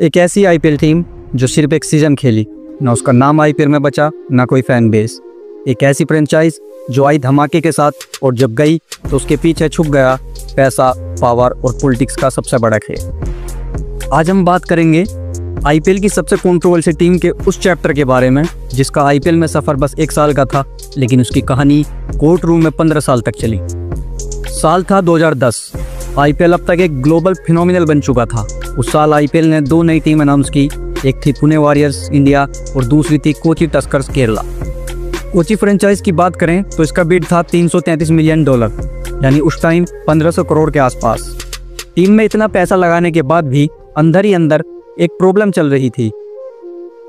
एक ऐसी IPL team जो सिर्फ एक सीजन खेली, ना उसका नाम आईपीएल में बचा, ना कोई फैन बेस। एक ऐसी फ्रेंचाइज जो आई धमाके के साथ और जब गई तो उसके पीछे छुप गया पैसा, पावर और पॉलिटिक्स का सबसे बड़ा खेल। आज हम बात करेंगे आईपीएल की सबसे कंट्रोवर्शियल टीम के उस चैप्टर के बारे में जिसका आईपीएल में सफ़र बस 1 साल का था, लेकिन उसकी कहानी कोर्ट रूम में 15 साल तक चली। साल था 2010। आईपीएल अब तक एक ग्लोबल फिनोमिनल बन चुका था। उस साल आईपीएल ने 2 नई टीम अनाउंस की। एक थी पुणे वॉरियर्स इंडिया और दूसरी थी कोची टस्कर्स केरला। कोची फ्रेंचाइज की बात करें तो इसका बिड था $333 मिलियन, यानी उस टाइम 1500 करोड़ के आसपास। टीम में इतना पैसा लगाने के बाद भी अंदर ही अंदर एक प्रॉब्लम चल रही थी।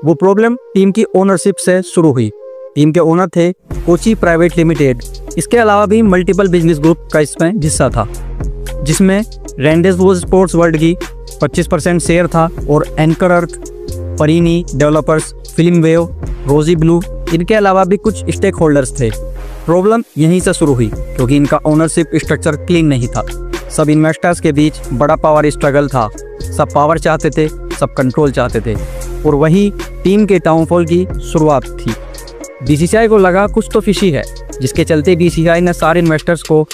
वो प्रॉब्लम टीम की ओनरशिप से शुरू हुई। टीम के ओनर थे कोची प्राइवेट लिमिटेड। इसके अलावा भी मल्टीपल बिजनेस ग्रुप का इसमें हिस्सा था, जिसमें रेंडेजवो स्पोर्ट्स वर्ल्ड की 25% शेयर था और एंकर अर्थ, परीनी डेवलपर्स, फिल्म वेव, रोजी ब्लू, इनके अलावा भी कुछ स्टेक होल्डर्स थे। प्रॉब्लम यहीं से शुरू हुई क्योंकि इनका ओनरशिप स्ट्रक्चर क्लीन नहीं था। सब इन्वेस्टर्स के बीच बड़ा पावर स्ट्रगल था। सब पावर चाहते थे, सब कंट्रोल चाहते थे, और वही टीम के डाउनफॉल की शुरुआत थी। बीसीसीआई को लगा कुछ तो फिशी है, जिसके चलते बीसीसीआई ने सारे इन्वेस्टर्स को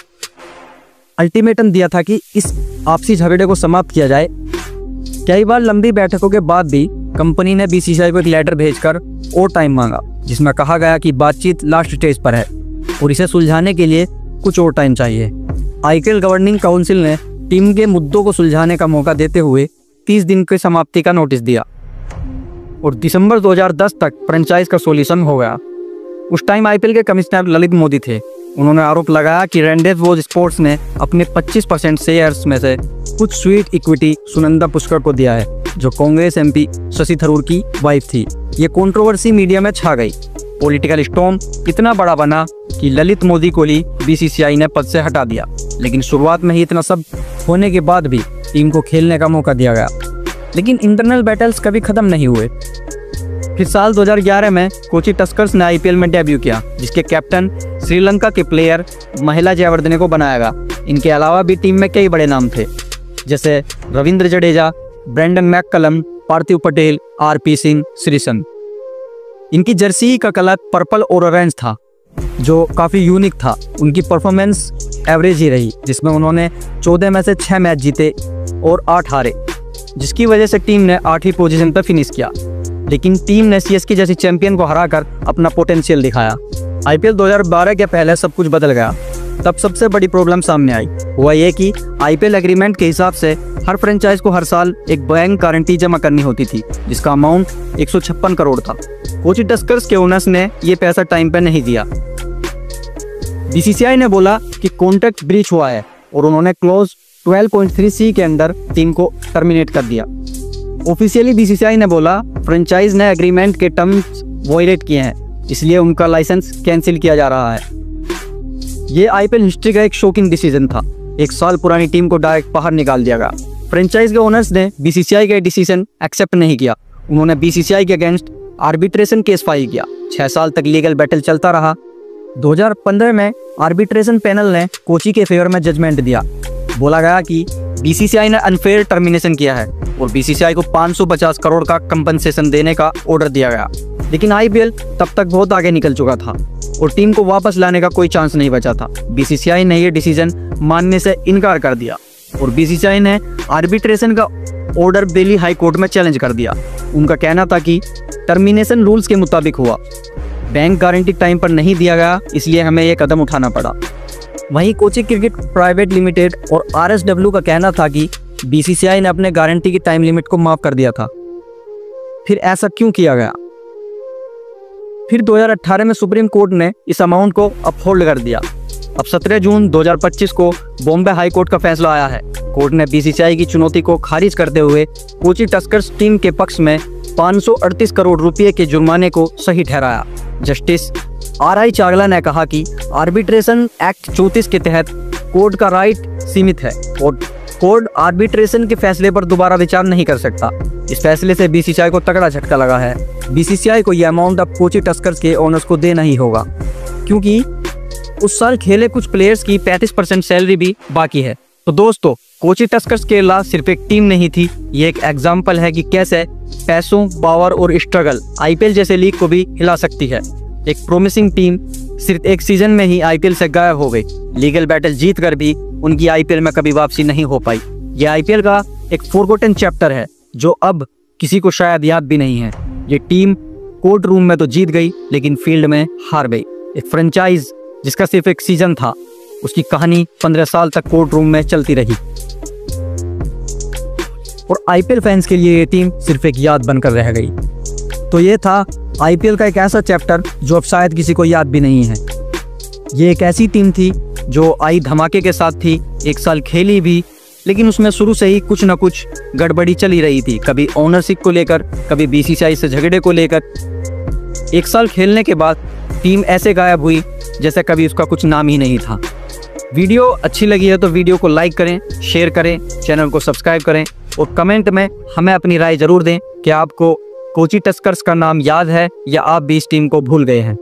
अल्टीमेटम दिया था कि इस आपसी झगड़े को समाप्त किया जाए। कई बार लंबी बैठकों के बाद भी कंपनी ने बीसीसीआई को एक लेटर भेजकर और टाइम मांगा, जिसमें कहा गया कि बातचीत लास्ट स्टेज पर है और इसे सुलझाने के लिए कुछ और टाइम चाहिए। आईपीएल गवर्निंग काउंसिल ने टीम के मुद्दों को सुलझाने का मौका देते हुए 30 दिन की समाप्ति का नोटिस दिया और दिसंबर 2010 तक फ्रेंचाइज का सॉल्यूशन हो गया। उस टाइम आईपीएल के कमिश्नर ललित मोदी थे। उन्होंने आरोप लगाया कि रेंडेजवो स्पोर्ट्स ने अपने 25% शेयर्स में से कुछ स्वीट इक्विटी सुनंदा पुष्कर को दिया है, जो कांग्रेस एमपी शशि थरूर की वाइफ थी। ये कंट्रोवर्सी मीडिया में छा गई। पॉलिटिकल स्टॉर्म इतना बड़ा बना कि ललित मोदी को ही बीसीसीआई ने पद से हटा दिया। लेकिन शुरुआत में ही इतना सब होने के बाद भी टीम को खेलने का मौका दिया गया। लेकिन इंटरनल बैटल्स कभी खत्म नहीं हुए। फिर साल 2011 में कोची टस्कर्स ने आईपीएल में डेब्यू किया, जिसके कैप्टन श्रीलंका के प्लेयर महिला जयवर्धने को बनाया गया। इनके अलावा भी टीम में कई बड़े नाम थे, जैसे रविंद्र जडेजा, ब्रेंडन मैककलम, पार्थिव पटेल, आरपी सिंह, श्रीसंत। इनकी जर्सी का कलर पर्पल और ऑरेंज था, जो काफ़ी यूनिक था। उनकी परफॉर्मेंस एवरेज ही रही, जिसमें उन्होंने 14 में से 6 मैच जीते और 8 हारे, जिसकी वजह से टीम ने 8वीं पोजीशन पर फिनिश किया। लेकिन टीम ने सीएसके जैसी चैंपियन को हराकर अपना पोटेंशियल दिखाया। आईपीएल 2012 के पहले सब कुछ बदल गया। तब सबसे बड़ी प्रॉब्लम सामने आई, हुआ ये कि आईपीएल एग्रीमेंट के हिसाब से हर फ्रेंचाइज को हर साल एक बैंक गारंटी जमा करनी होती थी, जिसका अमाउंट 156 करोड़ था। कोची टस्कर्स के ओनर्स ने ये पैसा टाइम पर नहीं दिया। बीसीसीआई ने बोला कि कॉन्ट्रैक्ट ब्रीच हुआ है और उन्होंने क्लॉज 12.3C के अंदर टीम को टर्मिनेट कर दिया। ऑफिशियली बीसीसीआई ने बोला फ्रेंचाइज ने एग्रीमेंट के टर्म्स वॉयलेट किए हैं, इसलिए उनका लाइसेंस कैंसिल किया जा रहा है। ये आईपीएल हिस्ट्री का एक शॉकिंग डिसीजन था। 1 साल पुरानी टीम को डायरेक्ट बाहर निकाल दिया गया। फ्रेंचाइज के ओनर्स ने बीसीसीआई का डिसीजन एक्सेप्ट नहीं किया। उन्होंने बीसीसीआई के अगेंस्ट आर्बिट्रेशन केस फाइल किया। 6 साल तक लीगल बैटल चलता रहा। 2015 में आर्बिट्रेशन पैनल ने कोची के फेवर में जजमेंट दिया। बोला गया कि बीसीसीआई ने अनफेयर टर्मिनेशन किया है और बीसीसीआई को 550 करोड़ का कंपनसेशन देने का ऑर्डर दिया गया। लेकिन आईपीएल तब तक बहुत आगे निकल चुका था और टीम को वापस लाने का कोई चांस नहीं बचा था। बीसीसीआई ने यह डिसीजन मानने से इनकार कर दिया और बीसीसीआई ने आर्बिट्रेशन का ऑर्डर दिल्ली हाई कोर्ट में चैलेंज कर दिया। उनका कहना था कि टर्मिनेशन रूल्स के मुताबिक हुआ, बैंक गारंटी टाइम पर नहीं दिया गया, इसलिए हमें यह कदम उठाना पड़ा। वहीं कोची क्रिकेट प्राइवेट लिमिटेड और आरएसडब्ल्यू का कहना था कि बीसीसीआई ने अपने गारंटी की टाइम लिमिट को माफ कर दिया था। फिर ऐसा क्यों किया गया? फिर 2018 में सुप्रीम कोर्ट ने इस अमाउंट को अपहोल्ड कर दिया। अब 17 जून 2025 को बॉम्बे हाई कोर्ट का फैसला आया है। कोर्ट ने बीसीसीआई की चुनौती को खारिज करते हुए कोची टस्कर्स टीम के पक्ष में 538 करोड़ रुपये के जुर्माने को सही ठहराया। जस्टिस आरआई चावला ने कहा कि आर्बिट्रेशन एक्ट 34 के तहत कोर्ट का राइट सीमित है और कोर्ट आर्बिट्रेशन के फैसले पर दोबारा विचार नहीं कर सकता। इस फैसले से बीसीसीआई को तगड़ा झटका लगा है। बीसीसीआई को यह अमाउंट अब कोची टस्कर्स के ओनर्स को देना ही होगा, क्योंकि उस साल खेले कुछ प्लेयर्स की 35% सैलरी भी बाकी है। तो दोस्तों, कोची टस्कर्स केरला सिर्फ एक टीम नहीं थी, ये एक एग्जाम्पल है कि कैसे पैसों, पावर और स्ट्रगल आईपीएल जैसे लीग को भी हिला सकती है। एक प्रोमिसिंग टीम सिर्फ एक सीजन में ही आईपीएल से गायब हो गई। लीगल बैटल जीत कर भी उनकी आईपीएल में कभी वापसी नहीं हो पाई। ये आईपीएल का एक फॉरगॉटन चैप्टर है जो अब किसी को शायद याद भी नहीं है। ये टीम कोर्ट रूम में तो जीत गई लेकिन फील्ड में हार गई। एक फ्रेंचाइज जिसका सिर्फ एक सीजन था, उसकी कहानी 15 साल तक कोर्ट रूम में चलती रही। और आईपीएल फैंस के लिए ये टीम सिर्फ एक याद बनकर रह गई। तो ये था आईपीएल का एक ऐसा चैप्टर जो अब शायद किसी को याद भी नहीं है। ये एक ऐसी टीम थी जो आई धमाके के साथ थी, एक साल खेली भी, लेकिन उसमें शुरू से ही कुछ न कुछ गड़बड़ी चली रही थी। कभी ओनरशिप को लेकर, कभी बीसीसीआई से झगड़े को लेकर। एक साल खेलने के बाद टीम ऐसे गायब हुई जैसे कभी उसका कुछ नाम ही नहीं था। वीडियो अच्छी लगी है तो वीडियो को लाइक करें, शेयर करें, चैनल को सब्सक्राइब करें और कमेंट में हमें अपनी राय जरूर दें कि आपको कोची टस्कर्स का नाम याद है या आप भी इस टीम को भूल गए हैं।